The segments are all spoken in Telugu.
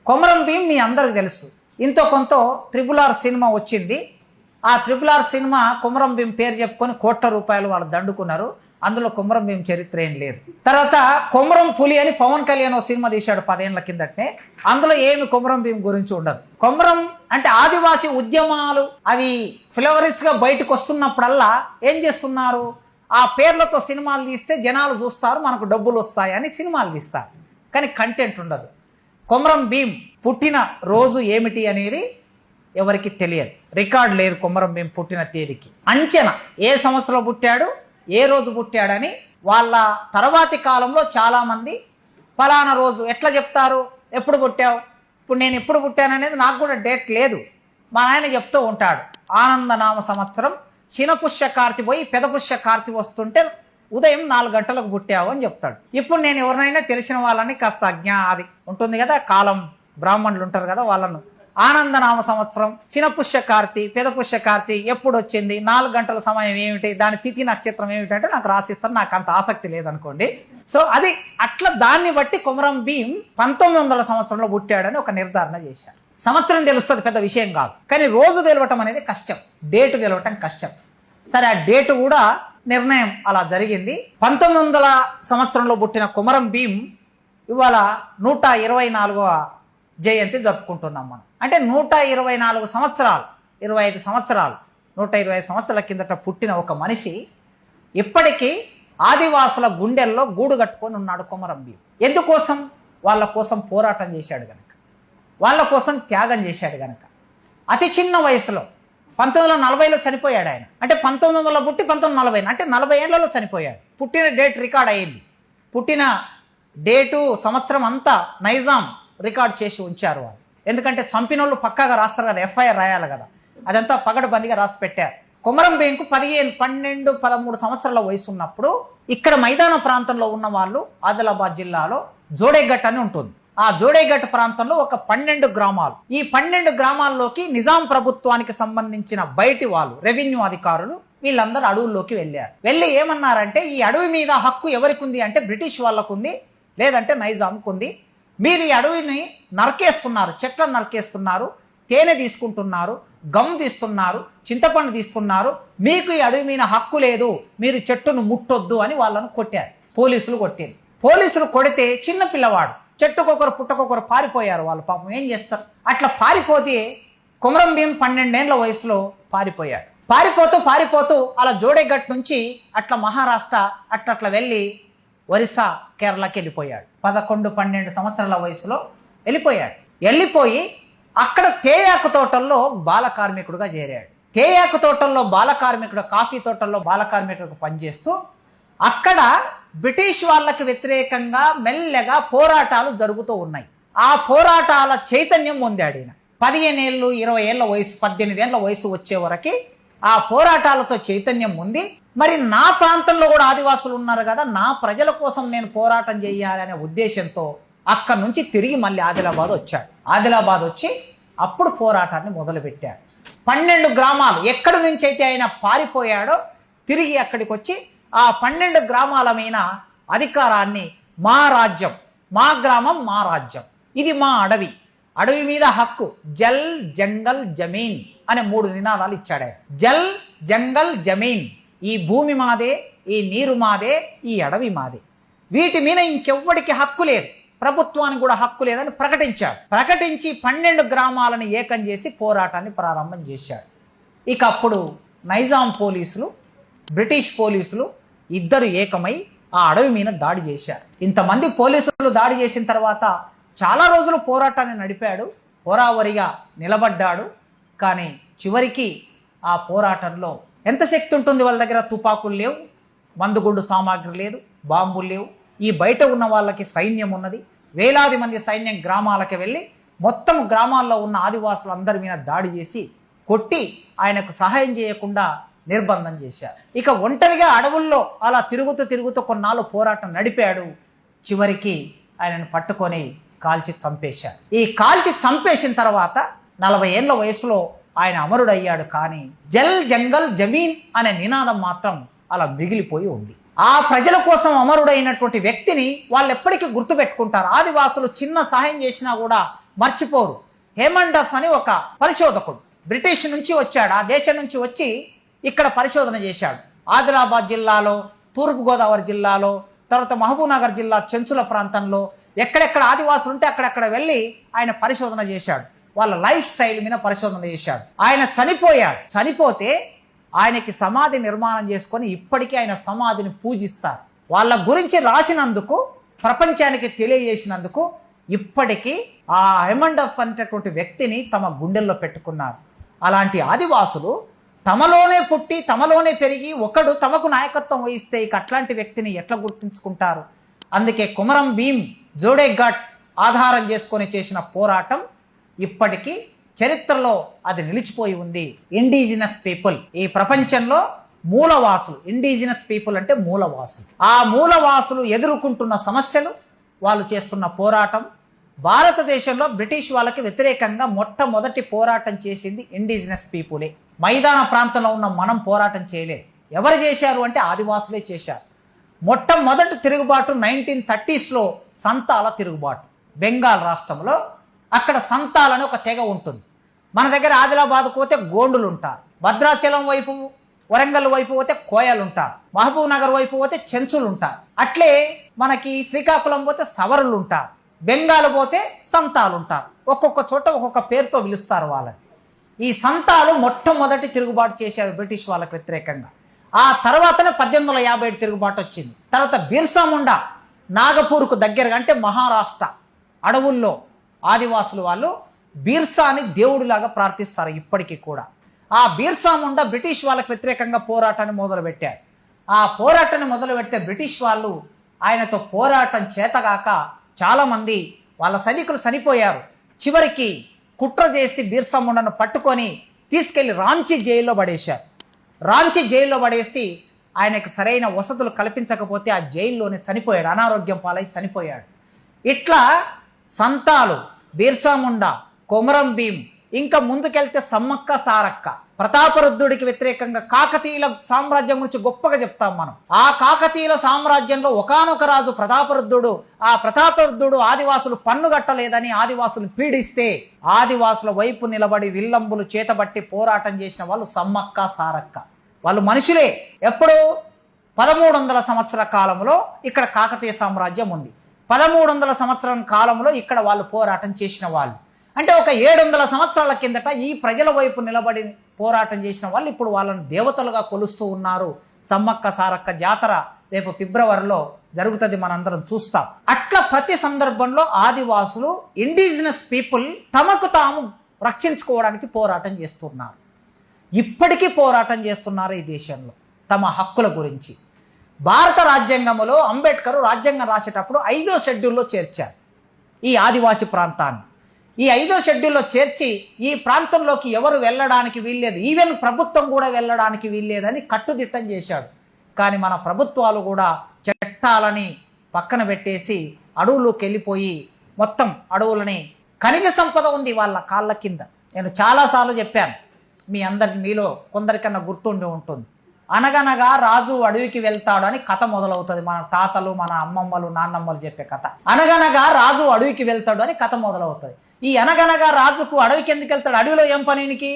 కొమరం భీం మీ అందరికి తెలుసు. ఇంతో కొంత RRR సినిమా వచ్చింది. ఆ RRR సినిమా కొమరం భీం పేరు చెప్పుకొని కోట్ల రూపాయలు వాళ్ళు దండుకున్నారు. అందులో కొమరం భీం చరిత్ర ఏం లేదు. తర్వాత కొమరం పులి అని పవన్ కళ్యాణ్ ఓ సినిమా తీశాడు 10 ఏళ్ల కిందటే. అందులో ఏమి కొమరం భీం గురించి ఉండదు. కొమరం అంటే ఆదివాసీ ఉద్యమాలు అవి ఫ్లవరిస్ గా బయటకు వస్తున్నప్పుడల్లా ఏం చేస్తున్నారు, ఆ పేర్లతో సినిమాలు తీస్తే జనాలు చూస్తారు, మనకు డబ్బులు వస్తాయని సినిమాలు తీస్తారు, కానీ కంటెంట్ ఉండదు. కొమరం భీం పుట్టిన రోజు ఏమిటి అనేది ఎవరికి తెలియదు, రికార్డు లేదు. కొమరం భీం పుట్టిన తేదీకి అంచనా ఏ సంవత్సరంలో పుట్టాడు, ఏ రోజు పుట్టాడని వాళ్ళ తర్వాతి కాలంలో చాలామంది ఫలానా రోజు ఎట్లా చెప్తారు, ఎప్పుడు పుట్టావు, ఇప్పుడు నేను ఎప్పుడు పుట్టాననేది నాకు కూడా డేట్ లేదు. మా నాయన చెప్తూ ఉంటాడు, ఆనందనామ సంవత్సరం చినపుష్య కార్తీ పోయి పెదపుష్య కార్తీ వస్తుంటే ఉదయం 4 గంటలకు పుట్టావు అని చెప్తాడు. ఇప్పుడు నేను ఎవరినైనా తెలిసిన వాళ్ళని కాస్త అది ఉంటుంది కదా, కాలం బ్రాహ్మణులు ఉంటారు కదా, వాళ్ళను ఆనందనామ సంవత్సరం చినపుష్య కార్తీ పెదపుష్య కార్తీ ఎప్పుడు వచ్చింది, 4 గంటల సమయం ఏమిటి, దాని తిథి నక్షత్రం ఏమిటంటే నాకు రాసిస్తారు. నాకు అంత ఆసక్తి లేదనుకోండి. సో అది అట్లా దాన్ని బట్టి కొమరం భీం 1900 సంవత్సరంలో పుట్టాడని ఒక నిర్ధారణ చేశారు. సంవత్సరం తెలుస్తుంది, పెద్ద విషయం కాదు, కానీ రోజు తెలవటం అనేది కష్టం, డేటు తెలవటం కష్టం. సరే, ఆ డేటు కూడా నిర్ణయం అలా జరిగింది. 1900 సంవత్సరంలో పుట్టిన కొమరం భీం ఇవాళ 124వ జయంతి జరుపుకుంటున్నాం మనం. అంటే 124 సంవత్సరాలు, 25 సంవత్సరాలు, 125 సంవత్సరాల కిందట పుట్టిన ఒక మనిషి ఇప్పటికీ ఆదివాసుల గుండెల్లో గూడు కట్టుకొని ఉన్నాడు కొమరం భీం. ఎందుకోసం? వాళ్ళ కోసం పోరాటం చేశాడు గనక, వాళ్ళ కోసం త్యాగం చేశాడు గనక. అతి చిన్న వయసులో 1940లో చనిపోయాడు ఆయన. అంటే 1900లో పుట్టి 1940 అంటే 40 ఏళ్లలో చనిపోయాడు. పుట్టిన డేట్ రికార్డ్ అయ్యింది. పుట్టిన డేటు సంవత్సరం అంతా నైజాం రికార్డ్ చేసి ఉంచారు వాళ్ళు. ఎందుకంటే చంపిన వాళ్ళు పక్కాగా రాస్తారు కదా, FIR రాయాలి కదా, అదంతా పగడబందిగా రాసి పెట్టారు. కొమరం భీంకు 15, 12, 13 సంవత్సరాల వయసు ఉన్నప్పుడు ఇక్కడ మైదాన ప్రాంతంలో ఉన్న వాళ్ళు ఆదిలాబాద్ జిల్లాలో జోడేఘట్ అని ఉంటుంది. ఆ జోడేఘట్ ప్రాంతంలో ఒక 12 గ్రామాలు. ఈ 12 గ్రామాల్లోకి నిజాం ప్రభుత్వానికి సంబంధించిన బయటి వాళ్ళు, రెవెన్యూ అధికారులు వీళ్ళందరూ అడవుల్లోకి వెళ్ళారు. వెళ్ళి ఏమన్నారంటే, ఈ అడవి మీద హక్కు ఎవరికి ఉంది అంటే బ్రిటిష్ వాళ్ళకు ఉంది, లేదంటే నైజాంకు ఉంది. మీరు ఈ అడవిని నరికేస్తున్నారు, చెట్లను నరికేస్తున్నారు, తేనె తీసుకుంటున్నారు, గమ్ తీస్తున్నారు, చింతపండు తీస్తున్నారు, మీకు ఈ అడవి మీద హక్కు లేదు, మీరు చెట్టును ముట్టొద్దు అని వాళ్ళను కొట్టారు. పోలీసులు కొట్టారు. పోలీసులు కొడితే చిన్న పిల్లవాడు చెట్టుకొకరు పుట్టకొకరు పారిపోయారు. వాళ్ళు పాపం ఏం చేస్తారు, అట్లా పారిపోతే కొమరం భీం 12 ఏళ్ల వయసులో పారిపోయాడు. పారిపోతూ అలా జోడేఘట్ నుంచి అట్లా మహారాష్ట్ర అట్లా వెళ్ళి ఒరిస్సా, కేరళకి వెళ్ళిపోయాడు. 11, 12 సంవత్సరాల వయసులో వెళ్ళిపోయాడు. వెళ్ళిపోయి అక్కడ తేయాకు తోటల్లో బాల కార్మికుడుగా చేరాడు. తేయాకు తోటల్లో బాల కార్మికుడు, కాఫీ తోటల్లో బాల కార్మికుడికి పనిచేస్తూ అక్కడ బ్రిటిష్ వాళ్ళకి వ్యతిరేకంగా మెల్లగా పోరాటాలు జరుగుతూ ఉన్నాయి. ఆ పోరాటాల చైతన్యం పొందాడు ఈయన. 15 ఏళ్ళు, 20 ఏళ్ల వయసు, 18 ఏళ్ల వయసు వచ్చే వరకు ఆ పోరాటాలతో చైతన్యం ఉంది. మరి నా ప్రాంతంలో కూడా ఆదివాసులు ఉన్నారు కదా, నా ప్రజల కోసం నేను పోరాటం చేయాలనే ఉద్దేశంతో అక్కడి నుంచి తిరిగి మళ్ళీ ఆదిలాబాద్ వచ్చాడు. ఆదిలాబాద్ వచ్చి అప్పుడు పోరాటాన్ని మొదలుపెట్టాడు. 12 గ్రామాలు ఎక్కడి నుంచి అయితే ఆయన పారిపోయాడో తిరిగి అక్కడికి వచ్చి ఆ 12 గ్రామాల మీద అధికారాన్ని, మా రాజ్యం, మా గ్రామం, మా రాజ్యం, ఇది మా అడవి, అడవి మీద హక్కు, జల్ జంగల్ జమీన్ అనే 3 నినాదాలు ఇచ్చాడు. జల్ జంగల్ జమీన్, ఈ భూమి మాదే, ఈ నీరు మాదే, ఈ అడవి మాదే, వీటి మీద ఇంకెవ్వడికి హక్కు లేదు, ప్రభుత్వానికి కూడా హక్కు లేదని ప్రకటించాడు. ప్రకటించి 12 గ్రామాలను ఏకం చేసి పోరాటాన్ని ప్రారంభం చేశాడు. ఇక అప్పుడు నైజాం పోలీసులు, బ్రిటిష్ పోలీసులు ఇద్దరు ఏకమై ఆ అడవి మీద దాడి చేశారు. ఇంతమంది పోలీసులు దాడి చేసిన తర్వాత చాలా రోజులు పోరాటాన్ని నడిపాడు, హోరావరిగా నిలబడ్డాడు. కానీ చివరికి ఆ పోరాటంలో ఎంత శక్తి ఉంటుంది, వాళ్ళ దగ్గర తుపాకులు లేవు, మందుగుండు సామాగ్రి లేదు, బాంబులు లేవు. ఈ బయట ఉన్న వాళ్ళకి సైన్యం ఉన్నది, వేలాది మంది సైన్యం గ్రామాలకు వెళ్ళి మొత్తం గ్రామాల్లో ఉన్న ఆదివాసులందరి మీద దాడి చేసి కొట్టి ఆయనకు సహాయం చేయకుండా నిర్బంధం చేశారు. ఇక ఒంటరిగా అడవుల్లో అలా తిరుగుతూ కొన్నాళ్ళు పోరాటం నడిపాడు. చివరికి ఆయనను పట్టుకొని కాల్చి చంపేశారు. ఈ కాల్చి చంపేసిన తర్వాత 40 ఏళ్ల వయసులో ఆయన అమరుడయ్యాడు. కానీ జల్ జంగల్ జమీన్ అనే నినాదం మాత్రం అలా మిగిలిపోయి ఉంది. ఆ ప్రజల కోసం అమరుడైనటువంటి వ్యక్తిని వాళ్ళు ఎప్పటికీ గుర్తుపెట్టుకుంటారు. ఆదివాసులు చిన్న సహాయం చేసినా కూడా మర్చిపోరు. హేమండ్ డఫ్ అని ఒక పరిశోధకుడు బ్రిటిష్ నుంచి వచ్చాడు, ఆ దేశం నుంచి వచ్చి ఇక్కడ పరిశోధన చేశాడు. ఆదిలాబాద్ జిల్లాలో, తూర్పుగోదావరి జిల్లాలో, తర్వాత మహబూబ్నగర్ జిల్లా చెంచుల ప్రాంతంలో ఎక్కడెక్కడ ఆదివాసులు ఉంటే అక్కడెక్కడ వెళ్ళి ఆయన పరిశోధన చేశాడు. వాళ్ళ లైఫ్ స్టైల్ మీద పరిశోధన చేశాడు. ఆయన చనిపోయాడు. చనిపోతే ఆయనకి సమాధి నిర్మాణం చేసుకొని ఇప్పటికీ ఆయన సమాధిని పూజిస్తారు. వాళ్ళ గురించి రాసినందుకు, ప్రపంచానికి తెలియజేసినందుకు ఇప్పటికీ ఆ హేమండ్ డఫ్ అనేటటువంటి వ్యక్తిని తమ గుండెల్లో పెట్టుకున్నారు. అలాంటి ఆదివాసులు తమలోనే పుట్టి తమలోనే పెరిగి ఒకడు తమకు నాయకత్వం వహిస్తే ఇక అట్లాంటి వ్యక్తిని ఎట్లా గుర్తించుకుంటారు? అందుకే కొమరం భీం జోడే ఘాట్ ఆధారం చేసుకొని చేసిన పోరాటం ఇప్పటికీ చరిత్రలో అది నిలిచిపోయి ఉంది. ఇండిజినస్ పీపుల్, ఈ ప్రపంచంలో మూలవాసులు, ఇండిజినస్ పీపుల్ అంటే మూలవాసులు. ఆ మూలవాసులు ఎదుర్కొంటున్న సమస్యలు, వాళ్ళు చేస్తున్న పోరాటం. భారతదేశంలో బ్రిటిష్ వాళ్ళకి వ్యతిరేకంగా మొట్టమొదటి పోరాటం చేసింది ఇండిజినస్ పీపులే. మైదాన ప్రాంతంలో ఉన్న మనం పోరాటం చేయలేదు. ఎవరు చేశారు అంటే ఆదివాసులే చేశారు. మొట్టమొదటి తిరుగుబాటు 1930sలో సంతాల తిరుగుబాటు. బెంగాల్ రాష్ట్రంలో అక్కడ సంతాలని ఒక తెగ ఉంటుంది. మన దగ్గర ఆదిలాబాద్కు పోతే గోండులు ఉంటారు, భద్రాచలం వైపు వరంగల్ వైపు పోతే కోయలు ఉంటారు, మహబూబ్ నగర్ వైపు పోతే చెంచులు ఉంటారు. అట్లే మనకి శ్రీకాకుళం పోతే సవరులు ఉంటారు, బెంగాల్ పోతే సంతాలు ఉంటారు. ఒక్కొక్క చోట ఒక్కొక్క పేరుతో పిలుస్తారు వాళ్ళని. ఈ సంతాలు మొట్టమొదటి తిరుగుబాటు చేశారు బ్రిటిష్ వాళ్ళకి వ్యతిరేకంగా. ఆ తర్వాతనే 1857 తిరుగుబాటు వచ్చింది. తర్వాత బిర్సా ముండా నాగపూర్కు దగ్గరగా అంటే మహారాష్ట్ర అడవుల్లో ఆదివాసులు వాళ్ళు బిర్సాని దేవుడిలాగా ప్రార్థిస్తారు ఇప్పటికీ కూడా. ఆ బిర్సా ముండా బ్రిటిష్ వాళ్ళకి వ్యతిరేకంగా పోరాటాన్ని మొదలుపెట్టారు. ఆ పోరాటాన్ని మొదలుపెడితే బ్రిటిష్ వాళ్ళు ఆయనతో పోరాటం చేతగాక చాలామంది వాళ్ళ సైనికులు చనిపోయారు. చివరికి కుట్ర చేసి బిర్సా ముండాను పట్టుకొని తీసుకెళ్లి రాంచీ జైల్లో పడేశారు. రాంచీ జైల్లో పడేసి ఆయనకు సరైన వసతులు కల్పించకపోతే ఆ జైల్లోనే చనిపోయాడు, అనారోగ్యం పాలై చనిపోయాడు. ఇట్లా సంతాలు, బిర్సా ముండా, కొమరం భీం, ఇంకా ముందుకెళ్తే సమ్మక్క సారక్క, ప్రతాపరుద్రుడికి వ్యతిరేకంగా కాకతీయుల సామ్రాజ్యం గురించి గొప్పగా చెప్తాం మనం. ఆ కాకతీయుల సామ్రాజ్యంలో ఒకానొక రాజు ప్రతాపరుద్రుడు. ఆ ప్రతాపరుద్రుడు ఆదివాసులు పన్ను కట్టలేదని ఆదివాసులు పీడిస్తే ఆదివాసుల వైపు నిలబడి విల్లంబులు చేతబట్టి పోరాటం చేసిన వాళ్ళు సమ్మక్క సారక్క. వాళ్ళు మనుషులే. ఎప్పుడు 1300 సంవత్సరాల కాలంలో ఇక్కడ కాకతీయ సామ్రాజ్యం ఉంది. 1300 సంవత్సరం కాలంలో ఇక్కడ వాళ్ళు పోరాటం చేసిన వాళ్ళు. అంటే ఒక 700 సంవత్సరాల కిందట ఈ ప్రజల వైపు నిలబడి పోరాటం చేసిన వాళ్ళు ఇప్పుడు వాళ్ళని దేవతలుగా కొలుస్తూ ఉన్నారు. సమ్మక్క సారక్క జాతర రేపు ఫిబ్రవరిలో జరుగుతుంది, మనందరం చూస్తాం. అట్లా ప్రతి సందర్భంలో ఆదివాసులు, ఇండిజినస్ పీపుల్ తమకు తాము రక్షించుకోవడానికి పోరాటం చేస్తున్నారు. ఇప్పటికీ పోరాటం చేస్తున్నారు ఈ దేశంలో తమ హక్కుల గురించి. భారత రాజ్యాంగంలో అంబేద్కర్ రాజ్యాంగం రాసేటప్పుడు 5వ షెడ్యూల్లో చేర్చారు ఈ ఆదివాసి ప్రాంతాన్ని. ఈ 5వ షెడ్యూల్లో చేర్చి ఈ ప్రాంతంలోకి ఎవరు వెళ్ళడానికి వీల్లేదు, ఈవెన్ ప్రభుత్వం కూడా వెళ్ళడానికి వీల్లేదని కట్టుదిట్టం చేశాడు. కానీ మన ప్రభుత్వాలు కూడా చట్టాలని పక్కన పెట్టేసి అడవుల్లోకి వెళ్ళిపోయి మొత్తం అడవులని, ఖనిజ సంపద ఉంది వాళ్ళ కాళ్ళ కింద. నేను చాలాసార్లు చెప్పాను, మీ అందరికి మీలో కొందరికన్నా గుర్తుండి ఉంటుంది. అనగనగా రాజు అడవికి వెళ్తాడు అని కథ మొదలవుతుంది. మన తాతలు, మన అమ్మమ్మలు, నాన్నమ్మలు చెప్పే కథ. అనగనగా రాజు అడవికి వెళ్తాడు అని కథ మొదలవుతుంది. ఈ అనగనగా రాజుకు అడవికి ఎందుకు వెళ్తాడు? అడవిలో ఏం పనికి?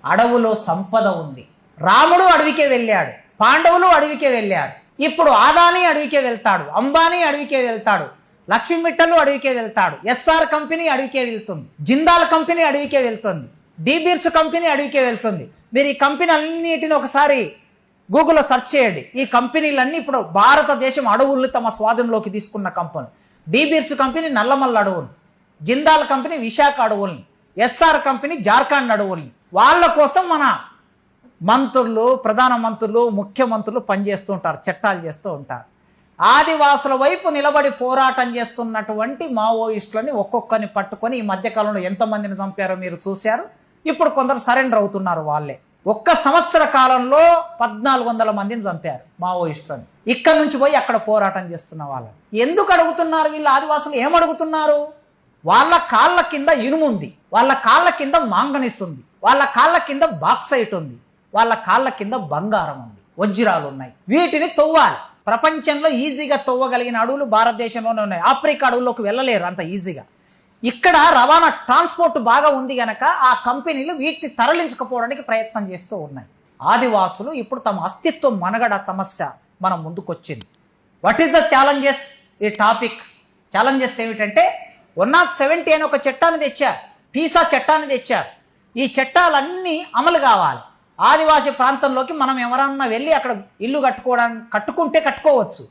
అడవులో సంపద ఉంది. రాముడు అడవికే వెళ్ళాడు, పాండవులు అడవికే వెళ్ళారు. ఇప్పుడు ఆదాని అడవికే వెళ్తాడు, అంబానీ అడవికే వెళ్తాడు, లక్ష్మీ మిట్టలు అడవికే వెళ్తాడు, ఎస్ఆర్ కంపెనీ అడవికే వెళ్తుంది, జిందాల్ కంపెనీ అడవికే వెళ్తుంది, డీబీర్స్ కంపెనీ అడవికే వెళ్తుంది. మీరు ఈ కంపెనీ అన్నిటిని ఒకసారి గూగుల్లో సెర్చ్ చేయండి. ఈ కంపెనీలన్నీ ఇప్పుడు భారతదేశం అడవుల్ని తమ స్వాధీనంలోకి తీసుకున్న కంపెనీ. డీబీర్స్ కంపెనీ నల్లమల్ల అడవులు, జిందాల్ కంపెనీ విశాఖ అడవుల్ని, ఎస్ఆర్ కంపెనీ జార్ఖండ్ అడవుల్ని. వాళ్ళ కోసం మన మంత్రులు, ప్రధానమంత్రులు, ముఖ్యమంత్రులు పనిచేస్తూ ఉంటారు, చట్టాలు చేస్తూ ఉంటారు. ఆదివాసుల వైపు నిలబడి పోరాటం చేస్తున్నటువంటి మావోయిస్టులని ఒక్కొక్కరిని పట్టుకొని ఈ మధ్యకాలంలో ఎంతమందిని చంపారో మీరు చూశారు. ఇప్పుడు కొందరు సరెండర్ అవుతున్నారు. వాళ్ళే ఒక్క సంవత్సర కాలంలో 1400 మందిని చంపారు మావోయిస్టులని. ఇక్కడ నుంచి పోయి అక్కడ పోరాటం చేస్తున్న వాళ్ళని ఎందుకు అడుగుతున్నారు? వీళ్ళు ఆదివాసులు ఏమడుగుతున్నారు? వాళ్ళ కాళ్ళ కింద ఇనుము ఉంది, వాళ్ళ కాళ్ళ కింద మాంగనీస్ ఉంది, వాళ్ళ కాళ్ళ కింద బాక్సైట్ ఉంది, వాళ్ళ కాళ్ళ కింద బంగారం ఉంది, వజ్రాలు ఉన్నాయి. వీటిని తవ్వాలి. ప్రపంచంలో ఈజీగా తవ్వగలిగిన అడవులు భారతదేశంలోనే ఉన్నాయి. ఆఫ్రికా అడవుల్లోకి వెళ్ళలేరు అంత ఈజీగా. ఇక్కడ రవాణా ట్రాన్స్పోర్ట్ బాగా ఉంది గనక ఆ కంపెనీలు వీటిని తరలించకపోవడానికి ప్రయత్నం చేస్తూ ఉన్నాయి. ఆదివాసులు ఇప్పుడు తమ అస్తిత్వం మనుగడ సమస్య మన ముందుకొచ్చింది. What is the challenges? ఈ టాపిక్ ఛాలెంజెస్ ఏమిటంటే 170 అని ఒక చట్టాన్ని తెచ్చారు, పీసా చట్టాన్ని తెచ్చారు. ఈ చట్టాలన్నీ అమలు కావాలి. ఆదివాసీ ప్రాంతంలోకి మనం ఎవరన్నా వెళ్ళి అక్కడ ఇల్లు కట్టుకుంటే కట్టుకోవచ్చు,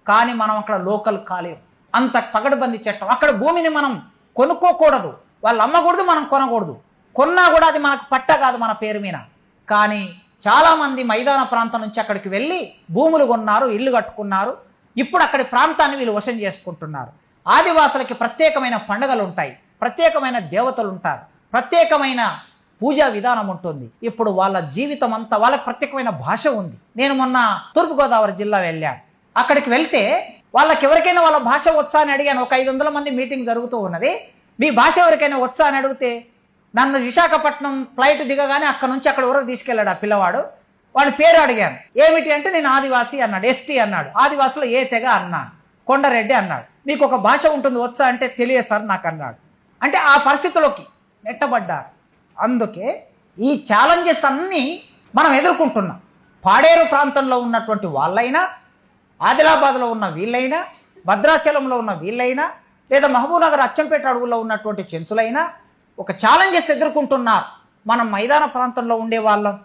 కానీ మనం అక్కడ లోకల్ కాలేము. అంత పగడబంది చట్టం. అక్కడ భూమిని మనం కొనుక్కోకూడదు, వాళ్ళు అమ్మకూడదు, మనం కొనకూడదు. కొన్నా కూడా అది మనకు పట్ట కాదు మన పేరు మీద. కానీ చాలామంది మైదాన ప్రాంతం నుంచి అక్కడికి వెళ్ళి భూములు కొన్నారు, ఇల్లు కట్టుకున్నారు. ఇప్పుడు అక్కడి ప్రాంతాన్ని వీళ్ళు వశం చేసుకుంటున్నారు. ఆదివాసులకి ప్రత్యేకమైన పండుగలు ఉంటాయి, ప్రత్యేకమైన దేవతలు ఉంటారు, ప్రత్యేకమైన పూజా విధానం ఉంటుంది. ఇప్పుడు వాళ్ళ జీవితం అంతా వాళ్ళకి ప్రత్యేకమైన భాష ఉంది. నేను మొన్న తూర్పుగోదావరి జిల్లా వెళ్ళాను. అక్కడికి వెళ్తే వాళ్ళకి ఎవరికైనా వాళ్ళ భాష వచ్చా అని అడిగాను. ఒక 500 మంది మీటింగ్ జరుగుతూ ఉన్నది. మీ భాష ఎవరికైనా వచ్చా అని అడిగితే నన్ను విశాఖపట్నం ఫ్లైట్ దిగగానే అక్కడ నుంచి అక్కడ వరకు తీసుకెళ్ళాడు ఆ పిల్లవాడు. వాడి పేరు అడిగాను, ఏమిటి అంటే నేను ఆదివాసి అన్నాడు. ఎస్టీ అన్నాడు. ఆదివాసులో ఏ తెగ అన్నాను. కొండరెడ్డి అన్నాడు. మీకు ఒక భాష ఉంటుంది వచ్చా అంటే తెలియదు సార్ నాకు అన్నాడు. అంటే ఆ పరిస్థితుల్లోకి నెట్టబడ్డారు. అందుకే ఈ ఛాలెంజెస్ అన్నీ మనం ఎదుర్కొంటున్నాం. పాడేరు ప్రాంతంలో ఉన్నటువంటి వాళ్ళైనా, ఆదిలాబాద్లో ఉన్న వీళ్ళైనా, భద్రాచలంలో ఉన్న వీళ్ళైనా, లేదా మహబూబ్నగర్ అచ్చంపేట అడవుల్లో ఉన్నటువంటి చెంచులైనా ఒక ఛాలెంజెస్ ఎదుర్కొంటున్నారు. మనం మైదాన ప్రాంతంలో ఉండే వాళ్ళం,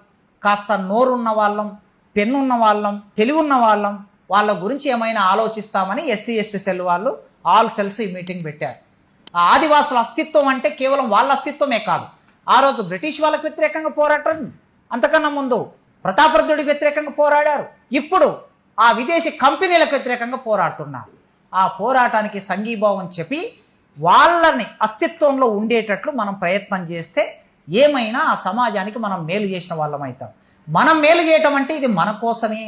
కాస్త నోరున్న వాళ్ళం, పెన్నున్న వాళ్ళం, తెలివి ఉన్న వాళ్ళం, వాళ్ళ గురించి ఏమైనా ఆలోచిస్తామని ఎస్సీ ఎస్టీ సెల్ వాళ్ళు ఆల్ సెల్స్ ఈ మీటింగ్ పెట్టారు. ఆ ఆదివాసుల అస్తిత్వం అంటే కేవలం వాళ్ళ అస్తిత్వమే కాదు. ఆ రోజు బ్రిటిష్ వాళ్ళకు వ్యతిరేకంగా పోరాటం, అంతకన్నా ముందు ప్రతాపరుద్రుడికి వ్యతిరేకంగా పోరాడారు. ఇప్పుడు ఆ విదేశీ కంపెనీలకు వ్యతిరేకంగా పోరాడుతున్నారు. ఆ పోరాటానికి సంఘీభావం చెప్పి వాళ్ళని అస్తిత్వంలో ఉండేటట్లు మనం ప్రయత్నం చేస్తే ఏమైనా ఆ సమాజానికి మనం మేలు చేసిన వాళ్ళం అవుతాం. మనం మేలు చేయటం అంటే ఇది మన కోసమే,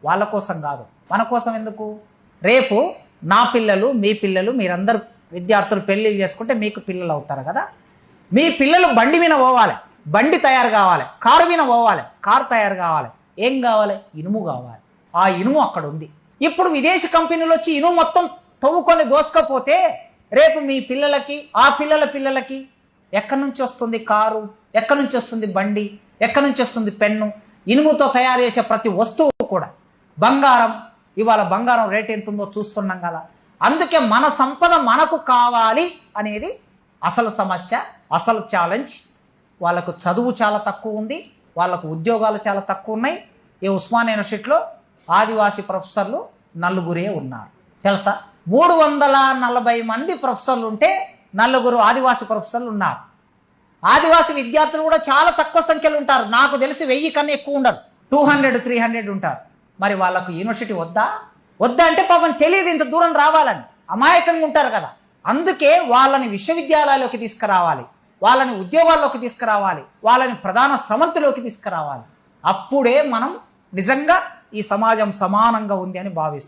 వాళ్ళ కోసం కాదు. మన కోసం ఎందుకు? రేపు నా పిల్లలు, మీ పిల్లలు, మీరందరూ విద్యార్థులు పెళ్లి చేసుకుంటే మీకు పిల్లలు అవుతారు కదా. మీ పిల్లలు బండి మీద పోవాలి, బండి తయారు కావాలి. కారు మీద పోవాలి, కారు తయారు కావాలి. ఏం కావాలి? ఇనుము కావాలి. ఆ ఇనుము అక్కడ ఉంది. ఇప్పుడు విదేశీ కంపెనీలు వచ్చి ఇనుము మొత్తం తవ్వుకొని దోసుకపోతే రేపు మీ పిల్లలకి, ఆ పిల్లల పిల్లలకి ఎక్కడి నుంచి వస్తుంది కారు, ఎక్కడి నుంచి వస్తుంది బండి, ఎక్కడి నుంచి వస్తుంది పెన్ను? ఇనుముతో తయారు చేసే ప్రతి వస్తువు కూడా. బంగారం, ఇవాళ బంగారం రేట్ ఎంత ఉందో చూస్తున్నాం కదా. అందుకే మన సంపద మనకు కావాలి అనేది అసలు సమస్య, అసలు ఛాలెంజ్. వాళ్ళకు చదువు చాలా తక్కువ ఉంది, వాళ్ళకు ఉద్యోగాలు చాలా తక్కువ ఉన్నాయి. ఈ ఉస్మానియా యూనివర్సిటీలో ఆదివాసీ ప్రొఫెసర్లు 4 ఉన్నారు తెలుసా. 340 మంది ప్రొఫెసర్లు ఉంటే 4 ఆదివాసీ ప్రొఫెసర్లు ఉన్నారు. ఆదివాసీ విద్యార్థులు కూడా చాలా తక్కువ సంఖ్యలో ఉంటారు. నాకు తెలిసి 1000 కన్నా ఎక్కువ ఉండరు, 200-300 ఉంటారు. మరి వాళ్ళకు యూనివర్సిటీ వద్దా? వద్దా అంటే పాపం తెలియదు ఇంత దూరం రావాలని, అమాయకంగా ఉంటారు కదా. అందుకే వాళ్ళని విశ్వవిద్యాలయాల్లోకి తీసుకురావాలి, వాళ్ళని ఉద్యోగాల్లోకి తీసుకురావాలి, వాళ్ళని ప్రధాన స్రవంతిలోకి తీసుకురావాలి. అప్పుడే మనం నిజంగా ఈ సమాజం సమానంగా ఉంది అని భావిస్తాం.